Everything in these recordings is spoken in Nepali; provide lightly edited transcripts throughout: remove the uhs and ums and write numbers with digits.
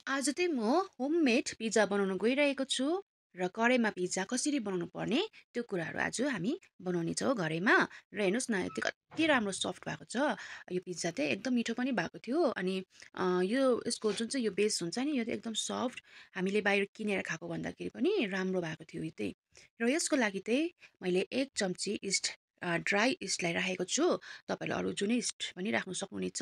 आज चाहिँ म होममेड पिज्जा बनाउन गइरहेको छु र कराईमा पिज्जा कसरी बनाउनु पर्ने त्यो कुराहरू आज हामी बनाउनेछौँ घरैमा। र हेर्नुहोस् न यति कति राम्रो सफ्ट भएको छ। यो पिज्जा चाहिँ एकदम मिठो पनि भएको थियो अनि यो यसको जुन चाहिँ यो बेस हुन्छ नि यो चाहिँ एकदम सफ्ट। हामीले बाहिर किनेर खाएको भन्दाखेरि पनि राम्रो भएको थियो यो चाहिँ। र यसको लागि चाहिँ मैले 1 चम्ची इस्ट ड्राई इस्टलाई राखेको छु। तपाईँले अरू जुनै इस्ट पनि राख्नु सक्नुहुनेछ।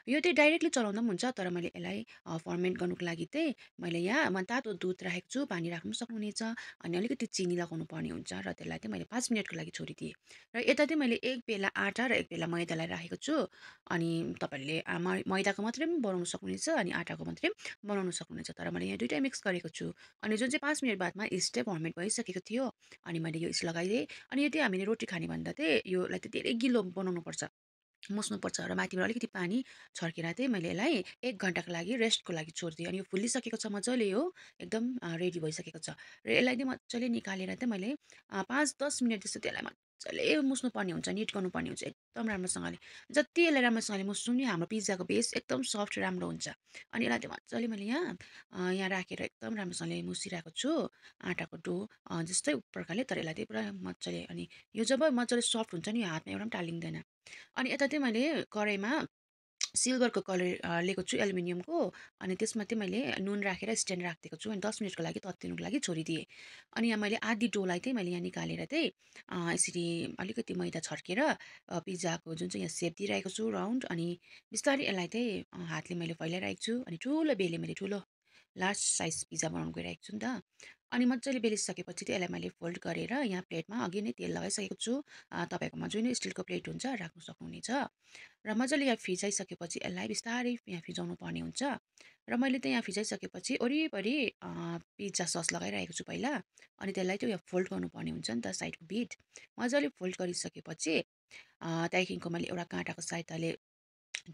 यो चाहिँ डाइरेक्टली चलाउँदा पनि हुन्छ, तर मैले यसलाई फर्मेन्ट गर्नुको लागि चाहिँ मैले यहाँ तातो दुध राखेको छु, पानी राख्नु सक्नुहुनेछ। अनि अलिकति चिनी लगाउनु पर्ने हुन्छ र त्यसलाई चाहिँ मैले 5 मिनटको लागि छोडिदिएँ। र यता चाहिँ मैले 1 पेला आटा र 1 पेला मैदालाई राखेको छु। अनि तपाईँहरूले मैदाको मात्रै पनि बनाउनु सक्नुहुनेछ अनि आटाको मात्रै पनि बनाउनु सक्नुहुनेछ। तर मैले यहाँ दुइटै मिक्स गरेको छु। अनि जुन चाहिँ 5 मिनट बादमा इस्ट चाहिँ फर्मेन्ट भइसकेको थियो। अनि मैले यो इस्ट लगाइदिएँ। अनि यदि हामीले रोटी खाने भन्दा चाहिँ योलाई चाहिँ धेरै गिलो बनाउनुपर्छ, मुस्नुपर्छ र माथिबाट अलिकति पानी छर्केर चाहिँ मैले यसलाई 1 घन्टाको लागि रेस्टको लागि छोडिदिएँ। अनि यो फुलिसकेको छ मजाले हो, एकदम रेडी भइसकेको छ। र यसलाई चाहिँ मजाले निकालेर चाहिँ मैले 5-10 मिनट जस्तो त्यसलाई मजाले मुस्नुपर्ने हुन्छ, निट गर्नुपर्ने हुन्छ एकदम राम्रोसँगले। जति यसलाई राम्रोसँगले मुस्छौँ नि हाम्रो पिज्जाको बेस एकदम सफ्ट राम्रो हुन्छ। अनि यसलाई चाहिँ मजाले मैले यहाँ राखेर एकदम राम्रोसँगले मुसिरहेको छु आँटाको डो जस्तै प्रकारले। तर यसलाई चाहिँ पुरा मजाले अनि यो जब मजाले सफ्ट हुन्छ नि हातमा एउटा पनि टालिँदैन। अनि यता चाहिँ मैले कराईमा सिल्भरको लिएको छु एल्युमिनियमको। अनि त्यसमा चाहिँ मैले नुन राखेर स्ट्यान्ड राखिदिएको छु अनि 10 मिनटको लागि तत्तिनुको लागि छोडिदिएँ। अनि यहाँ मैले आधी डोलाई चाहिँ मैले यहाँ निकालेर चाहिँ यसरी अलिकति मैदा छर्केर पिज्जाको जुन चाहिँ यहाँ सेप दिइरहेको छु राउन्ड। अनि बिस्तारै यसलाई चाहिँ हातले मैले फैलाइरहेको छु। अनि ठुलो बेले मैले ठुलो लार्ज साइज पिज्जा बनाउनु गइरहेको छु नि त। अनि मजाले बेलिसकेपछि चाहिँ यसलाई मैले फोल्ड गरेर यहाँ प्लेटमा अघि नै तेल लगाइसकेको छु। तपाईँकोमा जुनै स्टिलको प्लेट हुन्छ राख्नु सक्नुहुनेछ। र मजाले यहाँ फिजाइसकेपछि यसलाई बिस्तारै यहाँ फिजाउनु पर्ने हुन्छ। र मैले चाहिँ यहाँ फिजाइसकेपछि वरिपरि पिज्जा सस लगाइरहेको छु पहिला। अनि त्यसलाई चाहिँ यहाँ फोल्ड गर्नुपर्ने हुन्छ नि त साइडको बिट। मजाले फोल्ड गरिसकेपछि त्यहाँदेखिको मैले एउटा काँटाको सहायताले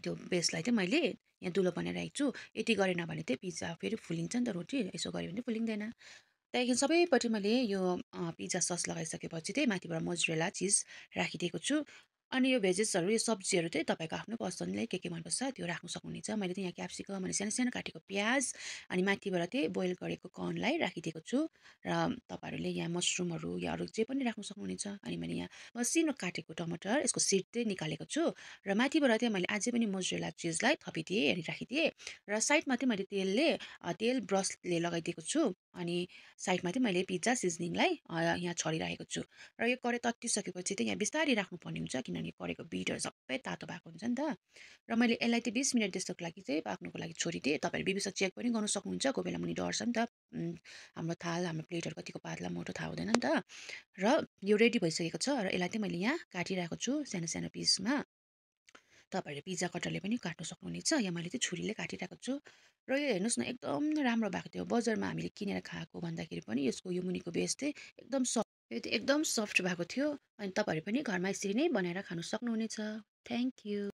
त्यो बेसलाई चाहिँ मैले यहाँ दुलो बनाइरहेको छु। यति गरेन भने चाहिँ पिज्जा फेरि फुलिन्छ नि त रोटी, यसो गऱ्यो भने फुलिँदैन। त्यहाँदेखि सबैपट्टि मैले यो पिज्जा सस लगाइसकेपछि चाहिँ माथिबाट मोजरेला चिज राखिदिएको छु। अनि यो भेजेसहरू यो सब्जीहरू चाहिँ तपाईँको आफ्नो पसन्दले के मनपर्छ त्यो राख्नु सक्नुहुनेछ। मैले चाहिँ यहाँ क्याप्सिकम अनि सानो सानो काटेको प्याज अनि माथिबाट चाहिँ बोइल गरेको कर्नलाई राखिदिएको छु। र तपाईँहरूले यहाँ मसरुमहरू या अरू जे पनि राख्नु सक्नुहुनेछ। अनि मैले यहाँ मसिनो काटेको टमाटर यसको सिड चाहिँ निकालेको छु। र माथिबाट चाहिँ मैले अझै पनि मोजरेला चिजलाई थपिदिएँ अनि राखिदिएँ। र साइडमा चाहिँ मैले तेल ब्रसले लगाइदिएको छु। अनि साइडमा चाहिँ मैले पिज्जा सिजनिङलाई यहाँ छरिरहेको छु। र यो कराई तत्तिसकेपछि चाहिँ यहाँ बिस्तारै राख्नुपर्ने हुन्छ, किनभने कराईको बिटहरू सबै तातो भएको हुन्छ नि त। र मैले यसलाई चाहिँ 20 मिनट जस्तोको लागि चाहिँ पाक्नुको लागि छोडिदिएँ। तपाईँले बिबिसा चेक पनि गर्नु सक्नुहुन्छ, कोही बेला मुनि डढ्छ नि त। हाम्रो हाम्रो प्लेटहरू कतिको पातला मोटो थाहा हुँदैन नि त। र यो रेडी भइसकेको छ र यसलाई चाहिँ मैले यहाँ काटिरहेको छु सानो सानो पिसमा। तपाईँहरूले पिज्जा कटरले पनि काट्नु सक्नुहुनेछ, यहाँ मैले चाहिँ छुरीले काटिरहेको छु। र यो हेर्नुहोस् न एकदम राम्रो भएको थियो। बजारमा हामीले किनेर खाएको भन्दाखेरि पनि यसको यो मुनिको बेस चाहिँ एकदम सफ्ट, यो चाहिँ एकदम सफ्ट भएको थियो। अनि तपाईँहरू पनि घरमा यसरी नै बनाएर खानु सक्नुहुनेछ। Thank you.